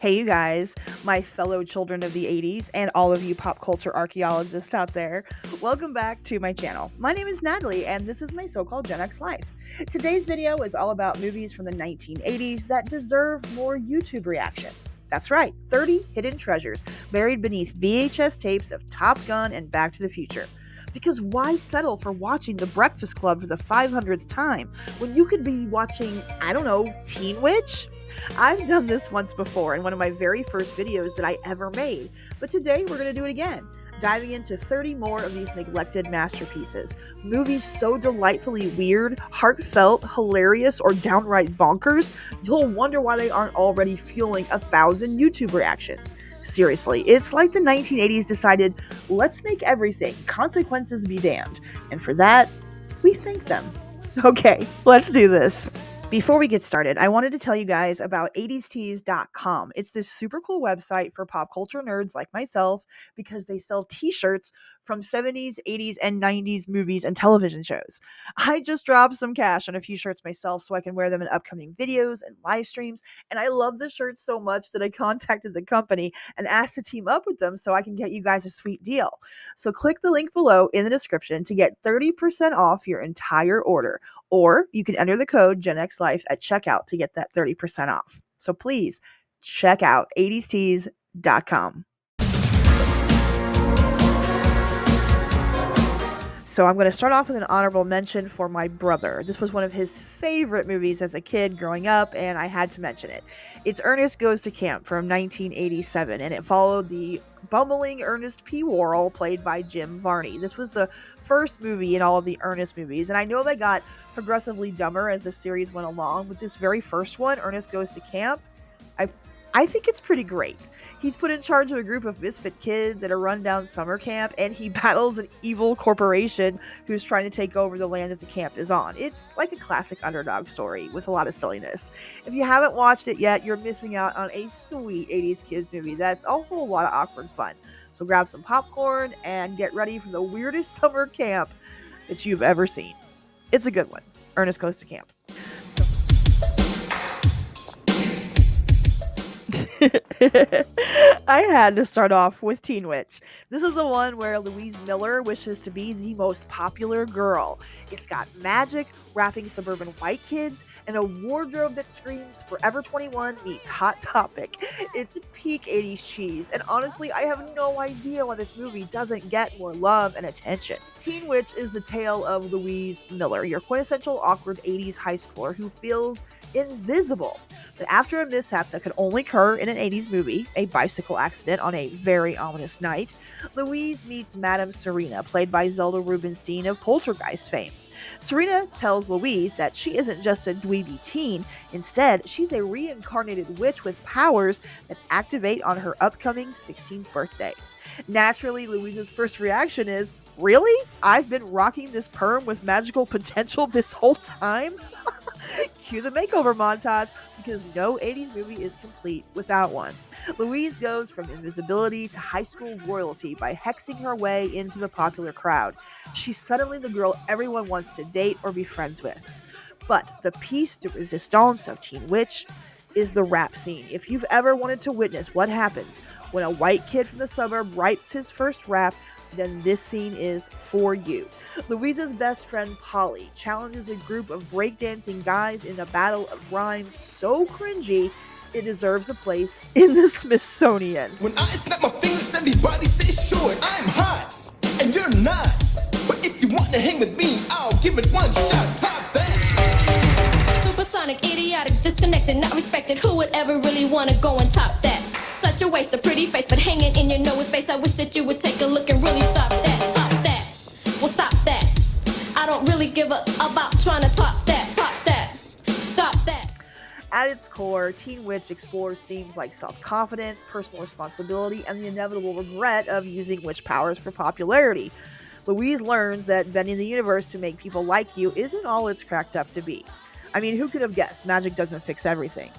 Hey, you guys, my fellow children of the 80s, and all of you pop culture archaeologists out there. Welcome back to my channel. My name is Natalie, and this is my so-called Gen X life. Today's video is all about movies from the 1980s that deserve more YouTube reactions. That's right, 30 hidden treasures buried beneath VHS tapes of Top Gun and Back to the Future. Because why settle for watching The Breakfast Club for the 500th time when you could be watching, I don't know, Teen Witch? I've done this once before in one of my very first videos that I ever made, but today we're going to do it again, diving into 30 more of these neglected masterpieces. Movies so delightfully weird, heartfelt, hilarious, or downright bonkers, you'll wonder why they aren't already fueling 1,000 YouTube reactions. Seriously, it's like the 1980s decided, let's make everything consequences be damned, and for that, we thank them. Okay, let's do this. Before we get started, I wanted to tell you guys about 80stees.com. It's this super cool website for pop culture nerds like myself because they sell t-shirts from 70s, 80s, and 90s movies and television shows. I just dropped some cash on a few shirts myself so I can wear them in upcoming videos and live streams, and I love the shirts so much that I contacted the company and asked to team up with them so I can get you guys a sweet deal. So click the link below in the description to get 30% off your entire order. Or you can enter the code GENXLIFE at checkout to get that 30% off. So please check out 80stees.com. So I'm going to start off with an honorable mention for my brother. This was one of his favorite movies as a kid growing up, and I had to mention it. It's Ernest Goes to Camp from 1987, and it followed the bumbling Ernest P. Worrell, played by Jim Varney. This was the first movie in all of the Ernest movies, and I know they got progressively dumber as the series went along, but this very first one, Ernest Goes to Camp, I think it's pretty great. He's put in charge of a group of misfit kids at a rundown summer camp, and he battles an evil corporation who's trying to take over the land that the camp is on. It's like a classic underdog story with a lot of silliness. If you haven't watched it yet, you're missing out on a sweet 80s kids movie that's a whole lot of awkward fun. So grab some popcorn and get ready for the weirdest summer camp that you've ever seen. It's a good one. Ernest Goes to Camp. I had to start off with Teen Witch. This is the one where Louise Miller wishes to be the most popular girl. It's got magic, rapping suburban white kids, and a wardrobe that screams Forever 21 meets Hot Topic. It's peak 80s cheese, and honestly, I have no idea why this movie doesn't get more love and attention. Teen Witch is the tale of Louise Miller, your quintessential awkward 80s high schooler who feels invisible. But after a mishap that could only occur in an 80s movie, a bicycle accident on a very ominous night, Louise meets Madame Serena, played by Zelda Rubinstein of Poltergeist fame. Serena tells Louise that she isn't just a dweeby teen, instead, she's a reincarnated witch with powers that activate on her upcoming 16th birthday. Naturally, Louise's first reaction is, "Really? I've been rocking this perm with magical potential this whole time?" Cue the makeover montage, because no 80s movie is complete without one. Louise goes from invisibility to high school royalty by hexing her way into the popular crowd. She's suddenly the girl everyone wants to date or be friends with. But the piece de resistance of Teen Witch is the rap scene. If you've ever wanted to witness what happens when a white kid from the suburb writes his first rap, then this scene is for you. Louise's best friend Polly challenges a group of breakdancing guys in a battle of rhymes so cringy it deserves a place in the Smithsonian. When I snap my fingers, everybody says sure, I'm hot, and you're not. But if you want to hang with me, I'll give it one shot, top that. Supersonic, idiotic, disconnected, not respected. Who would ever really want to go and top that? Such a waste, a pretty face, but hanging in your nose space. I wish that you would take a look and really stop that, top that. Well, stop that. I don't really give a about trying to top that, stop that. At its core, Teen Witch explores themes like self-confidence, personal responsibility, and the inevitable regret of using witch powers for popularity. Louise learns that bending the universe to make people like you isn't all it's cracked up to be. I mean, who could have guessed magic doesn't fix everything?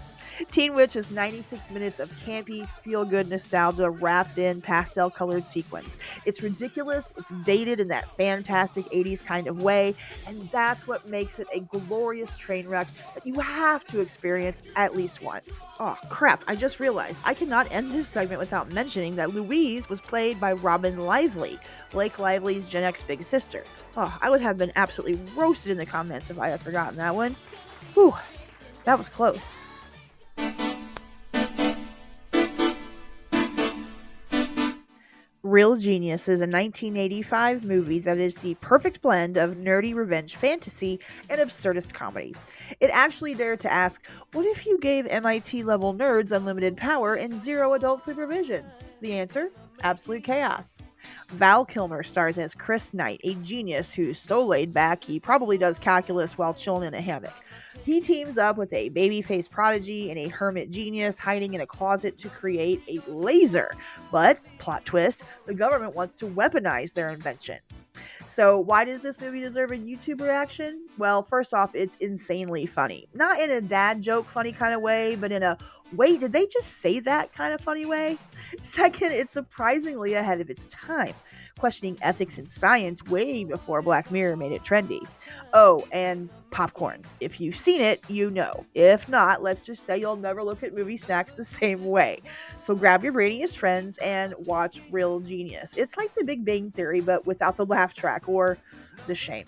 Teen Witch is 96 minutes of campy, feel-good nostalgia wrapped in pastel-colored sequins. It's ridiculous, it's dated in that fantastic 80s kind of way, and that's what makes it a glorious train wreck that you have to experience at least once. Oh crap, I just realized I cannot end this segment without mentioning that Louise was played by Robin Lively, Blake Lively's Gen X big sister. Oh, I would have been absolutely roasted in the comments if I had forgotten that one. Whew, that was close. Real Genius is a 1985 movie that is the perfect blend of nerdy revenge fantasy and absurdist comedy. It actually dared to ask, what if you gave MIT-level nerds unlimited power and zero adult supervision? The answer? Absolute chaos. Val Kilmer stars as Chris Knight, a genius who's so laid back he probably does calculus while chilling in a hammock. He teams up with a baby-faced prodigy and a hermit genius hiding in a closet to create a laser. But, plot twist, the government wants to weaponize their invention. So why does this movie deserve a YouTube reaction? Well, first off, it's insanely funny. Not in a dad joke funny kind of way, but in a, wait, did they just say that kind of funny way? Second, it's surprisingly ahead of its time, questioning ethics and science way before Black Mirror made it trendy. Oh, and popcorn. If you've seen it, you know. If not, let's just say you'll never look at movie snacks the same way. So grab your brainiest friends and watch Real Genius. It's like The Big Bang Theory, but without the laugh track or the shame.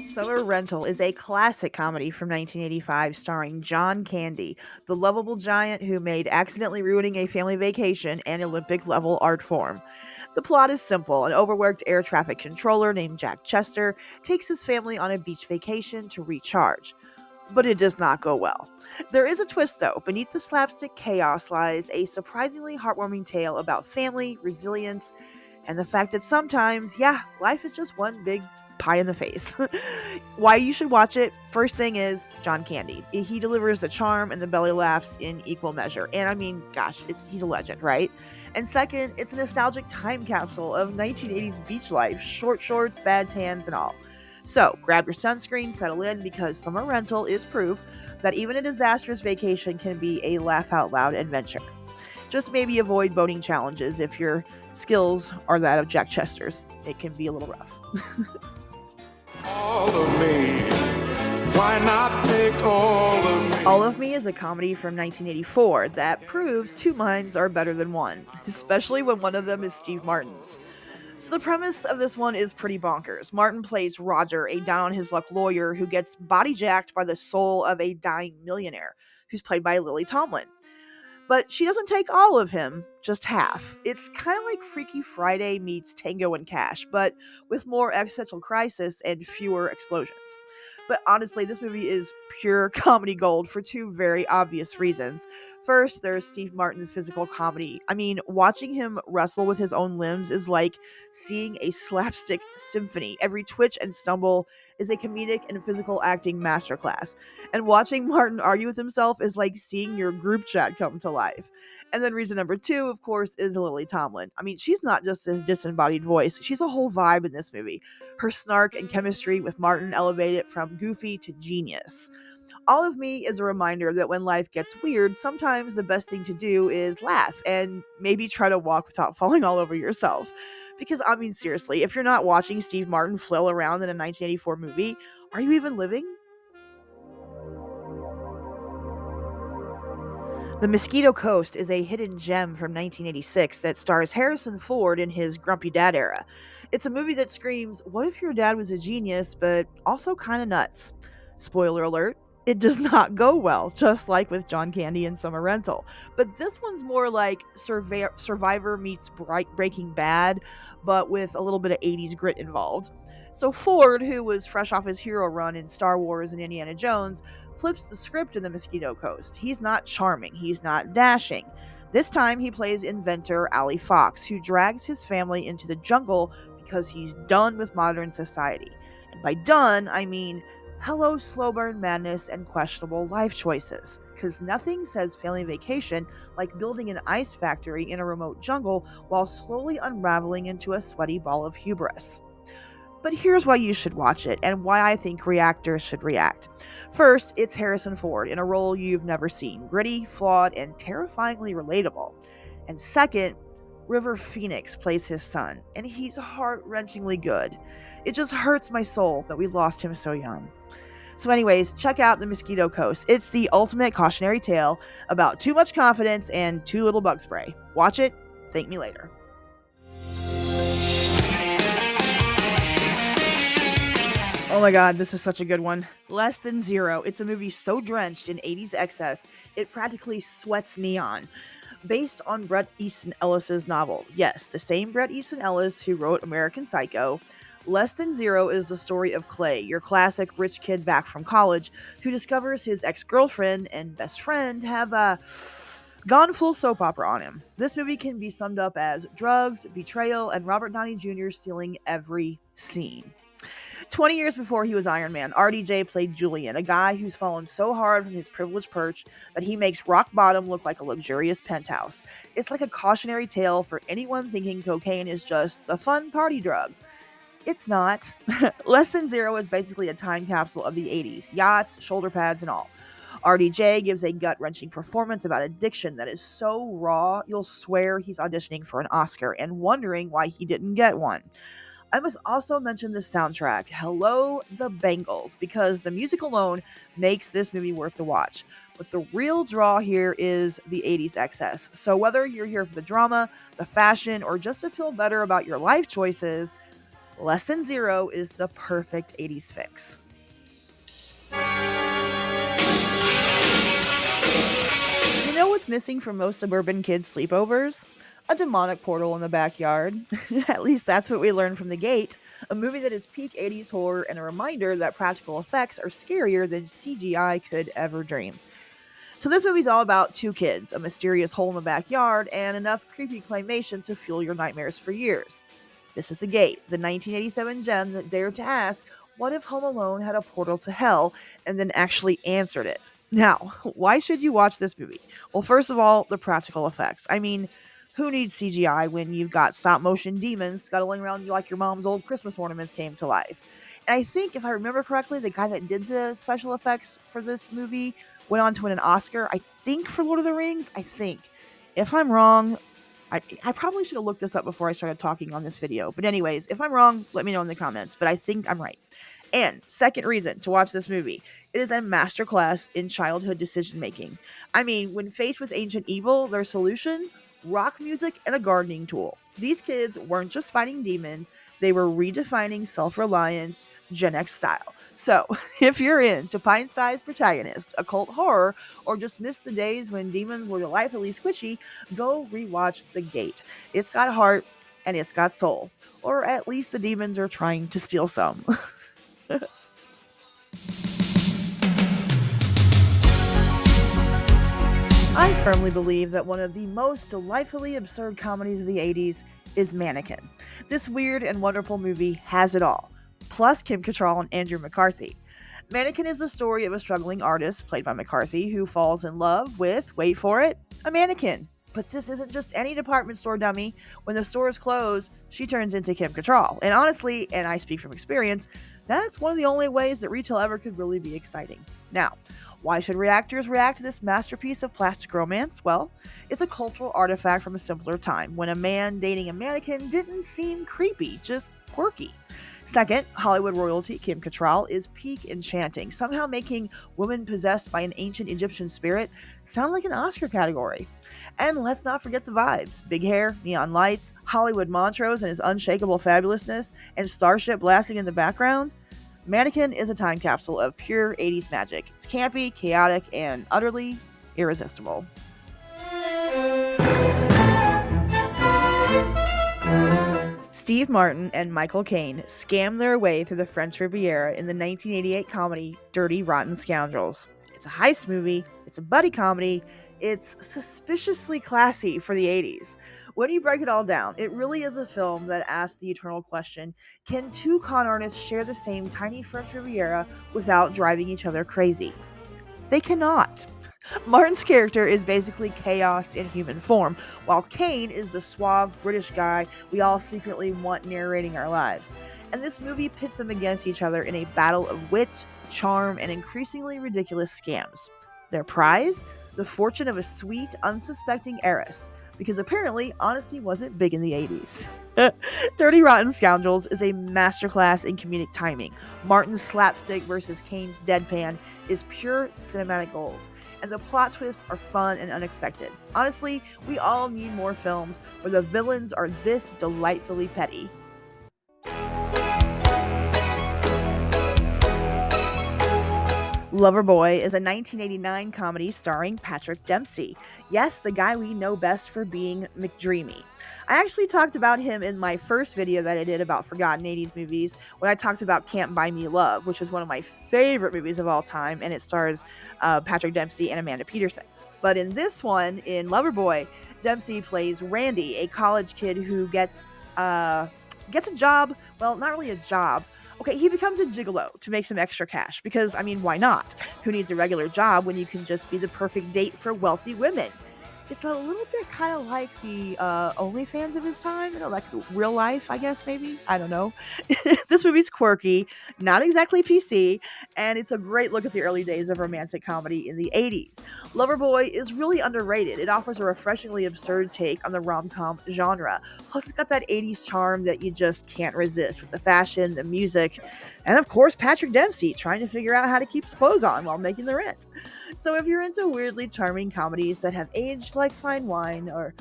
Summer Rental is a classic comedy from 1985 starring John Candy, the lovable giant who made accidentally ruining a family vacation an Olympic-level art form. The plot is simple. An overworked air traffic controller named Jack Chester takes his family on a beach vacation to recharge. But it does not go well. There is a twist though. Beneath the slapstick chaos lies a surprisingly heartwarming tale about family, resilience, and the fact that sometimes, life is just one big pie in the face. Why you should watch it? First thing is John Candy. He delivers the charm and the belly laughs in equal measure. And I mean, gosh, he's a legend, right? And second, it's a nostalgic time capsule of 1980s beach life, short shorts, bad tans, and all. So grab your sunscreen, settle in, because Summer Rental is proof that even a disastrous vacation can be a laugh out loud adventure. Just maybe avoid boating challenges if your skills are that of Jack Chester's. It can be a little rough. All of me. Why not take all of me? All of Me is a comedy from 1984 that proves two minds are better than one, especially when one of them is Steve Martin's. So the premise of this one is pretty bonkers. Martin plays Roger, a down-on-his-luck lawyer who gets body-jacked by the soul of a dying millionaire, who's played by Lily Tomlin. But she doesn't take all of him, just half. It's kind of like Freaky Friday meets Tango and Cash, but with more existential crisis and fewer explosions. But honestly, this movie is pure comedy gold for two very obvious reasons. First, there's Steve Martin's physical comedy. I mean, watching him wrestle with his own limbs is like seeing a slapstick symphony. Every twitch and stumble is a comedic and physical acting masterclass. And watching Martin argue with himself is like seeing your group chat come to life. And then reason number two, of course, is Lily Tomlin. I mean, she's not just this disembodied voice. She's a whole vibe in this movie. Her snark and chemistry with Martin elevate it from goofy to genius. All of Me is a reminder that when life gets weird, sometimes the best thing to do is laugh and maybe try to walk without falling all over yourself. Because, I mean, seriously, if you're not watching Steve Martin flail around in a 1984 movie, are you even living? The Mosquito Coast is a hidden gem from 1986 that stars Harrison Ford in his grumpy dad era. It's a movie that screams, what if your dad was a genius, but also kind of nuts? Spoiler alert, it does not go well, just like with John Candy and Summer Rental. But this one's more like Survivor meets Breaking Bad, but with a little bit of 80s grit involved. So Ford, who was fresh off his hero run in Star Wars and Indiana Jones, flips the script in the Mosquito Coast. He's not charming, he's not dashing. This time he plays inventor Ali Fox, who drags his family into the jungle because he's done with modern society. And by done, I mean hello slow burn madness and questionable life choices. Because nothing says family vacation like building an ice factory in a remote jungle while slowly unraveling into a sweaty ball of hubris. But here's why you should watch it and why I think reactors should react. First, it's Harrison Ford in a role you've never seen, gritty, flawed, and terrifyingly relatable. And second, River Phoenix plays his son, and he's heart-wrenchingly good. It just hurts my soul that we lost him so young. So anyways, check out The Mosquito Coast. It's the ultimate cautionary tale about too much confidence and too little bug spray. Watch it, thank me later. Oh my god, this is such a good one. Less Than Zero. It's a movie so drenched in 80s excess, it practically sweats neon. Based on Bret Easton Ellis's novel. Yes, the same Bret Easton Ellis who wrote American Psycho. Less Than Zero is the story of Clay, your classic rich kid back from college, who discovers his ex-girlfriend and best friend have gone full soap opera on him. This movie can be summed up as drugs, betrayal, and Robert Downey Jr. stealing every scene. 20 years before he was Iron Man, RDJ played Julian, a guy who's fallen so hard from his privileged perch that he makes rock bottom look like a luxurious penthouse. It's like a cautionary tale for anyone thinking cocaine is just the fun party drug. It's not. Less Than Zero is basically a time capsule of the 80s, yachts, shoulder pads, and all. RDJ gives a gut-wrenching performance about addiction that is so raw, you'll swear he's auditioning for an Oscar and wondering why he didn't get one. I must also mention the soundtrack, Hello the Bangles, because the music alone makes this movie worth the watch. But the real draw here is the 80s excess. So whether you're here for the drama, the fashion, or just to feel better about your life choices, Less Than Zero is the perfect 80s fix. You know what's missing from most suburban kids' sleepovers? A demonic portal in the backyard. At least that's what we learned from The Gate, a movie that is peak 80s horror and a reminder that practical effects are scarier than CGI could ever dream. So this movie's all about two kids, a mysterious hole in the backyard, and enough creepy claymation to fuel your nightmares for years. This is The Gate, the 1987 gem that dared to ask, what if Home Alone had a portal to hell, and then actually answered it? Now, why should you watch this movie? Well, first of all, the practical effects. I mean, who needs CGI when you've got stop-motion demons scuttling around you like your mom's old Christmas ornaments came to life? And I think, if I remember correctly, the guy that did the special effects for this movie went on to win an Oscar, I think, for Lord of the Rings. I think. If I'm wrong, I probably should have looked this up before I started talking on this video. But anyways, if I'm wrong, let me know in the comments. But I think I'm right. And second reason to watch this movie, it is a masterclass in childhood decision-making. I mean, when faced with ancient evil, their solution? Rock music and a gardening tool. These kids weren't just fighting demons, they were redefining self-reliance, Gen X style. So, if you're into pint-sized protagonists, occult horror, or just miss the days when demons were delightfully squishy, go rewatch The Gate. It's got heart and it's got soul. Or at least the demons are trying to steal some. I firmly believe that one of the most delightfully absurd comedies of the 80s is Mannequin. This weird and wonderful movie has it all, plus Kim Cattrall and Andrew McCarthy. Mannequin is the story of a struggling artist, played by McCarthy, who falls in love with, wait for it, a mannequin. But this isn't just any department store dummy. When the store is closed, she turns into Kim Cattrall. And honestly, and I speak from experience, that's one of the only ways that retail ever could really be exciting. Now, why should reactors react to this masterpiece of plastic romance? Well, it's a cultural artifact from a simpler time, when a man dating a mannequin didn't seem creepy, just quirky. Second, Hollywood royalty Kim Cattrall is peak enchanting, somehow making women possessed by an ancient Egyptian spirit sound like an Oscar category. And let's not forget the vibes. Big hair, neon lights, Hollywood Montrose and his unshakable fabulousness, and Starship blasting in the background. Mannequin is a time capsule of pure 80s magic. It's campy, chaotic, and utterly irresistible. Steve Martin and Michael Caine scam their way through the French Riviera in the 1988 comedy Dirty Rotten Scoundrels. It's a heist movie, it's a buddy comedy, it's suspiciously classy for the 80s. When you break it all down, it really is a film that asks the eternal question, can two con artists share the same tiny French Riviera without driving each other crazy? They cannot. Martin's character is basically chaos in human form, while Caine is the suave British guy we all secretly want narrating our lives. and this movie pits them against each other in a battle of wit, charm, and increasingly ridiculous scams. Their prize? The fortune of a sweet, unsuspecting heiress, because apparently honesty wasn't big in the 80s. Dirty Rotten Scoundrels is a masterclass in comedic timing. Martin's slapstick versus Kane's deadpan is pure cinematic gold, and the plot twists are fun and unexpected. Honestly, we all need more films where the villains are this delightfully petty. Loverboy is a 1989 comedy starring Patrick Dempsey. Yes, the guy we know best for being McDreamy. I actually talked about him in my first video that I did about forgotten 80s movies when I talked about Can't Buy Me Love, which is one of my favorite movies of all time, and it stars Patrick Dempsey and Amanda Peterson. But in this one, in Loverboy, Dempsey plays Randy, a college kid who gets a job. Well, not really a job. Okay, he becomes a gigolo to make some extra cash because, I mean, why not? Who needs a regular job when you can just be the perfect date for wealthy women? It's a little bit kind of like the OnlyFans of his time, like real life, I guess, maybe. I don't know. This movie's quirky, not exactly PC, and it's a great look at the early days of romantic comedy in the 80s. Loverboy is really underrated. It offers a refreshingly absurd take on the rom-com genre. Plus, it's got that 80s charm that you just can't resist with the fashion, the music, and of course, Patrick Dempsey trying to figure out how to keep his clothes on while making the rent. So if you're into weirdly charming comedies that have aged like fine wine, or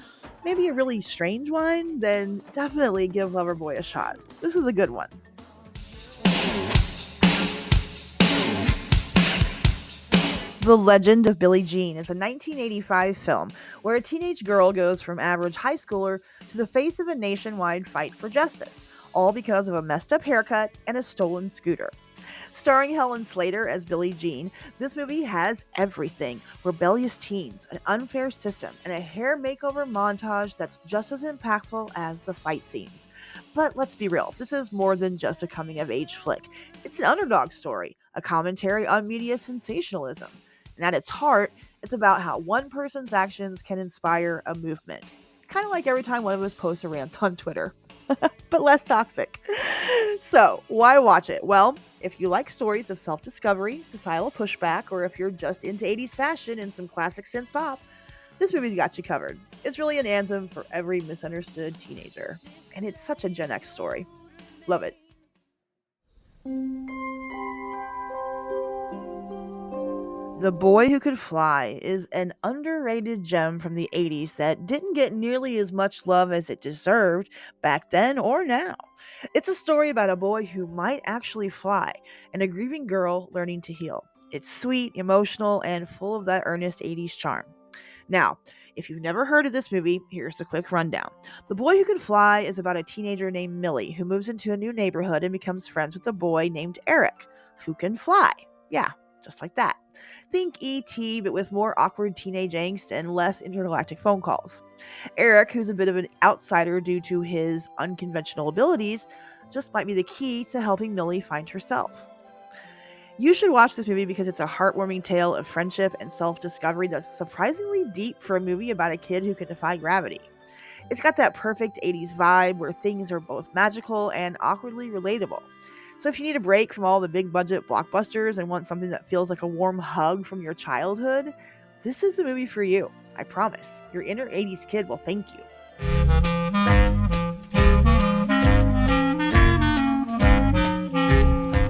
maybe a really strange wine, then definitely give Loverboy a shot. This is a good one. The Legend of Billie Jean is a 1985 film where a teenage girl goes from average high schooler to the face of a nationwide fight for justice, all because of a messed up haircut and a stolen scooter. Starring Helen Slater as Billie Jean, this movie has everything: rebellious teens, an unfair system, and a hair makeover montage that's just as impactful as the fight scenes. But let's be real, this is more than just a coming-of-age flick. It's an underdog story, a commentary on media sensationalism. And at its heart, it's about how one person's actions can inspire a movement. Kind of like every time one of us posts or rants on Twitter, but less toxic. So, why watch it? Well, if you like stories of self-discovery, societal pushback, or if you're just into 80s fashion and some classic synth pop, this movie's got you covered. It's really an anthem for every misunderstood teenager. And it's such a Gen X story. Love it. The Boy Who Could Fly is an underrated gem from the 80s that didn't get nearly as much love as it deserved back then or now. It's a story about a boy who might actually fly and a grieving girl learning to heal. It's sweet, emotional, and full of that Ernest 80s charm. Now, if you've never heard of this movie, here's a quick rundown. The Boy Who Could Fly is about a teenager named Millie who moves into a new neighborhood and becomes friends with a boy named Eric, who can fly. Yeah, just like that. Think E.T., but with more awkward teenage angst and less intergalactic phone calls. Eric, who's a bit of an outsider due to his unconventional abilities, just might be the key to helping Millie find herself. You should watch this movie because it's a heartwarming tale of friendship and self-discovery that's surprisingly deep for a movie about a kid who can defy gravity. It's got that perfect 80s vibe where things are both magical and awkwardly relatable. So if you need a break from all the big budget blockbusters and want something that feels like a warm hug from your childhood, this is the movie for you. I promise. Your inner 80s kid will thank you.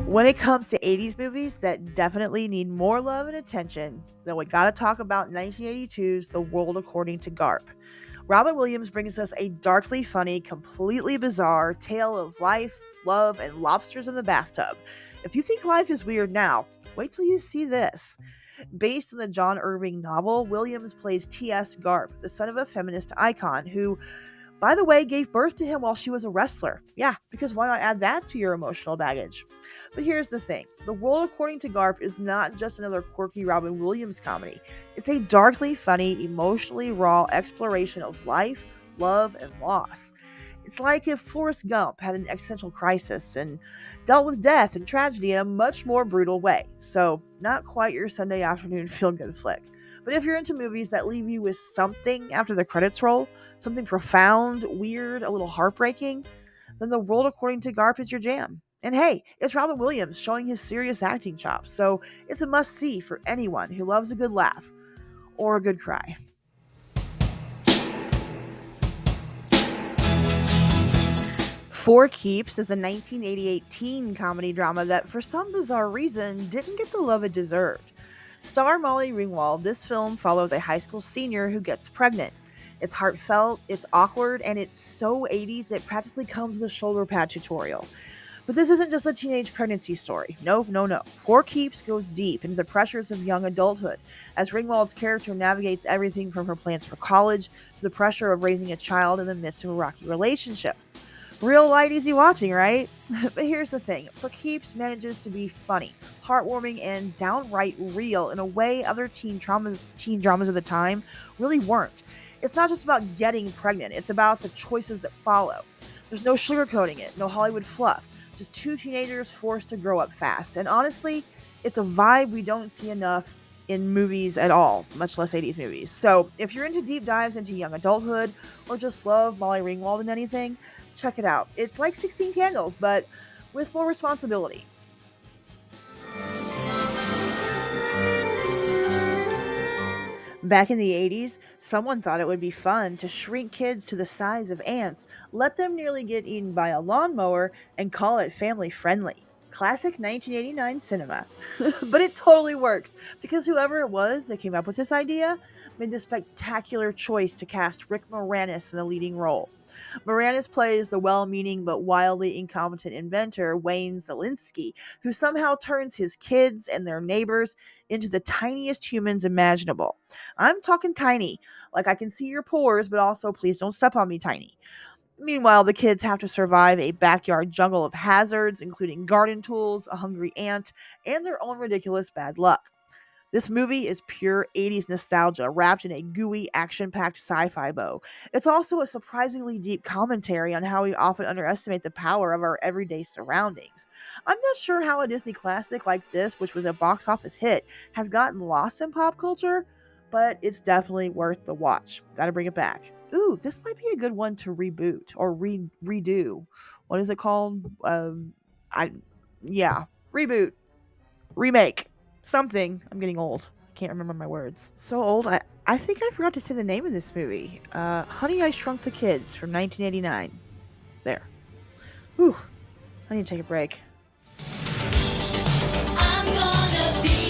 When it comes to 80s movies that definitely need more love and attention, then we gotta talk about 1982's The World According to Garp. Robin Williams brings us a darkly funny, completely bizarre tale of life, love, and lobsters in the bathtub. If you think life is weird now, wait till you see this. Based on the John Irving novel, Williams plays T.S. Garp, the son of a feminist icon who, by the way, gave birth to him while she was a wrestler. Yeah, because why not add that to your emotional baggage? But here's the thing. The World According to Garp is not just another quirky Robin Williams comedy. It's a darkly funny, emotionally raw exploration of life, love, and loss. It's like if Forrest Gump had an existential crisis and dealt with death and tragedy in a much more brutal way. So, not quite your Sunday afternoon feel-good flick. But if you're into movies that leave you with something after the credits roll, something profound, weird, a little heartbreaking, then The World According to Garp is your jam. And hey, it's Robin Williams showing his serious acting chops, so it's a must-see for anyone who loves a good laugh or a good cry. For Keeps is a 1988 teen comedy drama that, for some bizarre reason, didn't get the love it deserved. Star Molly Ringwald, this film follows a high school senior who gets pregnant. It's heartfelt, it's awkward, and it's so 80s it practically comes with a shoulder pad tutorial. But this isn't just a teenage pregnancy story. No, no, no. For Keeps goes deep into the pressures of young adulthood, as Ringwald's character navigates everything from her plans for college to the pressure of raising a child in the midst of a rocky relationship. Real light, easy watching, right? But here's the thing. For Keeps manages to be funny, heartwarming, and downright real in a way other teen dramas of the time really weren't. It's not just about getting pregnant, it's about the choices that follow. There's no sugarcoating it, no Hollywood fluff. Just two teenagers forced to grow up fast. And honestly, it's a vibe we don't see enough in movies at all, much less 80s movies. So if you're into deep dives into young adulthood or just love Molly Ringwald and anything, check it out. It's like 16 Candles, but with more responsibility. Back in the 80s, someone thought it would be fun to shrink kids to the size of ants, let them nearly get eaten by a lawnmower, and call it family friendly. Classic 1989 cinema. But it totally works, because whoever it was that came up with this idea made the spectacular choice to cast Rick Moranis in the leading role. Moranis plays the well-meaning but wildly incompetent inventor Wayne Zelinsky, who somehow turns his kids and their neighbors into the tiniest humans imaginable. I'm talking tiny, like I can see your pores, but also please don't step on me tiny. Meanwhile, the kids have to survive a backyard jungle of hazards, including garden tools, a hungry ant, and their own ridiculous bad luck. This movie is pure 80s nostalgia wrapped in a gooey, action-packed sci-fi bow. It's also a surprisingly deep commentary on how we often underestimate the power of our everyday surroundings. I'm not sure how a Disney classic like this, which was a box office hit, has gotten lost in pop culture, but it's definitely worth the watch. Gotta bring it back. Ooh, this might be a good one to reboot or redo. What is it called? Reboot, remake. Something. I'm getting old. I can't remember my words. So old. I think I forgot to say the name of this movie. Honey, I Shrunk the Kids from 1989. There. Whew. I need to take a break. I'm gonna be